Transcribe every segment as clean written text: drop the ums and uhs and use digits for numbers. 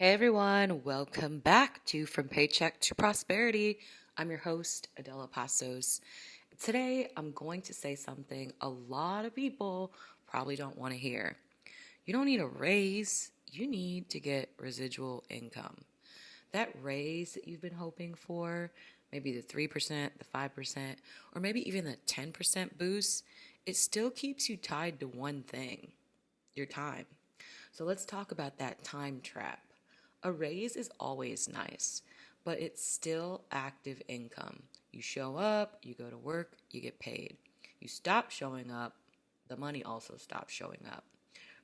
Hey everyone, welcome back to From Paycheck to Prosperity. I'm your host, Adella Pasos. Today, I'm going to say something a lot of people probably don't want to hear. You don't need a raise, you need to get residual income. That raise that you've been hoping for, maybe the 3%, the 5%, or maybe even the 10% boost, it still keeps you tied to one thing, your time. So let's talk about that time trap. A raise is always nice, but it's still active income. You show up, you go to work, you get paid. You stop showing up, the money also stops showing up.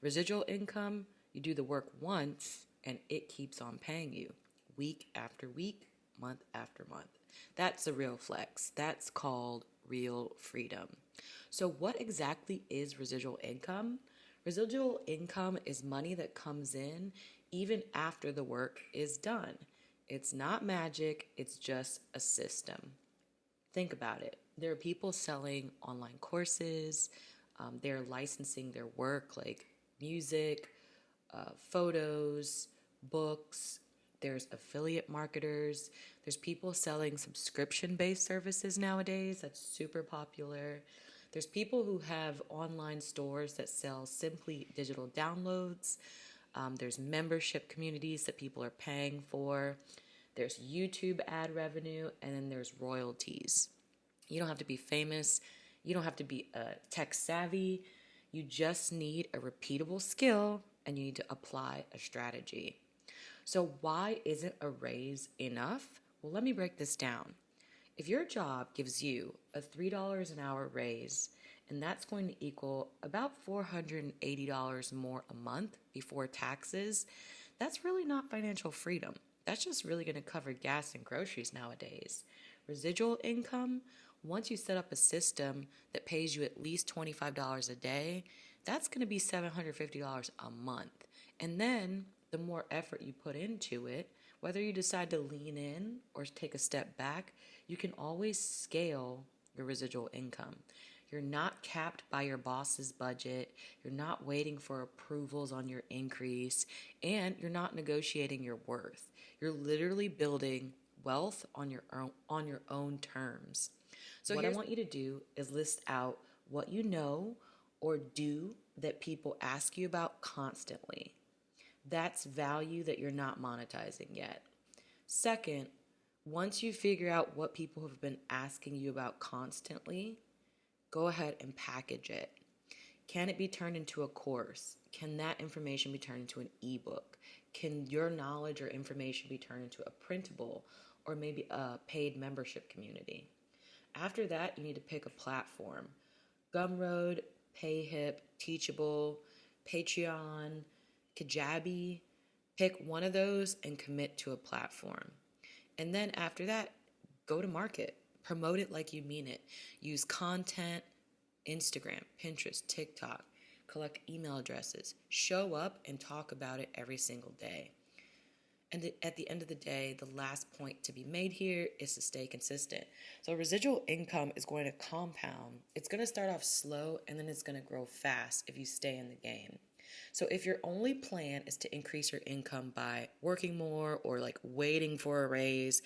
Residual income, you do the work once and it keeps on paying you week after week, month after month. That's a real flex. That's called real freedom. So, what exactly is residual income? Residual income is money that comes in even after the work is done. It's not magic, it's just a system. Think about it. There are people selling online courses, they're licensing their work like music, photos, books. There's affiliate marketers. There's people selling subscription based services nowadays. That's super popular. There's people who have online stores that sell simply digital downloads. There's membership communities that people are paying for. There's YouTube ad revenue, and then there's royalties. You don't have to be famous. You don't have to be tech savvy. You just need a repeatable skill and you need to apply a strategy. So, why isn't a raise enough? Well, let me break this down. If your job gives you a $3 an hour raise, and that's going to equal about $480 more a month before taxes, that's really not financial freedom. That's just really going to cover gas and groceries nowadays. Residual income, once you set up a system that pays you at least $25 a day, that's going to be $750 a month. And then the more effort you put into it, whether you decide to lean in or take a step back, you can always scale your residual income. You're not capped by your boss's budget. You're not waiting for approvals on your increase, and you're not negotiating your worth. You're literally building wealth on your own terms. So what I want you to do is list out what you know or do that people ask you about constantly. That's value that you're not monetizing yet. Second, once you figure out what people have been asking you about constantly, go ahead and package it. Can it be turned into a course? Can that information be turned into an ebook? Can your knowledge or information be turned into a printable or maybe a paid membership community? After that, you need to pick a platform. Gumroad, Payhip, Teachable, Patreon, Kajabi. Pick one of those and commit to a platform. And then after that, go to market. Promote it like you mean it. Use content, Instagram, Pinterest, TikTok. Collect email addresses. Show up and talk about it every single day. And at the end of the day, the last point to be made here is to stay consistent. So residual income is going to compound. It's going to start off slow and then it's going to grow fast if you stay in the game. So if your only plan is to increase your income by working more or like waiting for a raise,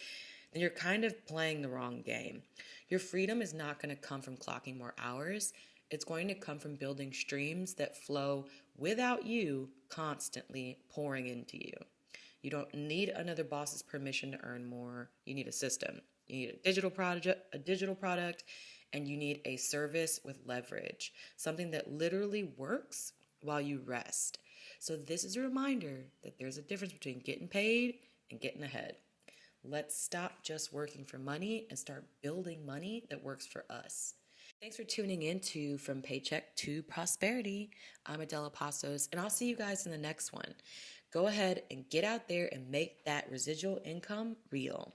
then you're kind of playing the wrong game. Your freedom is not going to come from clocking more hours. It's going to come from building streams that flow without you constantly pouring into you. You don't need another boss's permission to earn more. You need a system. You need a digital product, and you need a service with leverage, something that literally works while you rest. So this is a reminder that there's a difference between getting paid and getting ahead. Let's stop just working for money and start building money that works for us. Thanks for tuning in to From Paycheck to Prosperity. I'm Adella Pasos, and I'll see you guys in the next one. Go ahead and get out there and make that residual income real.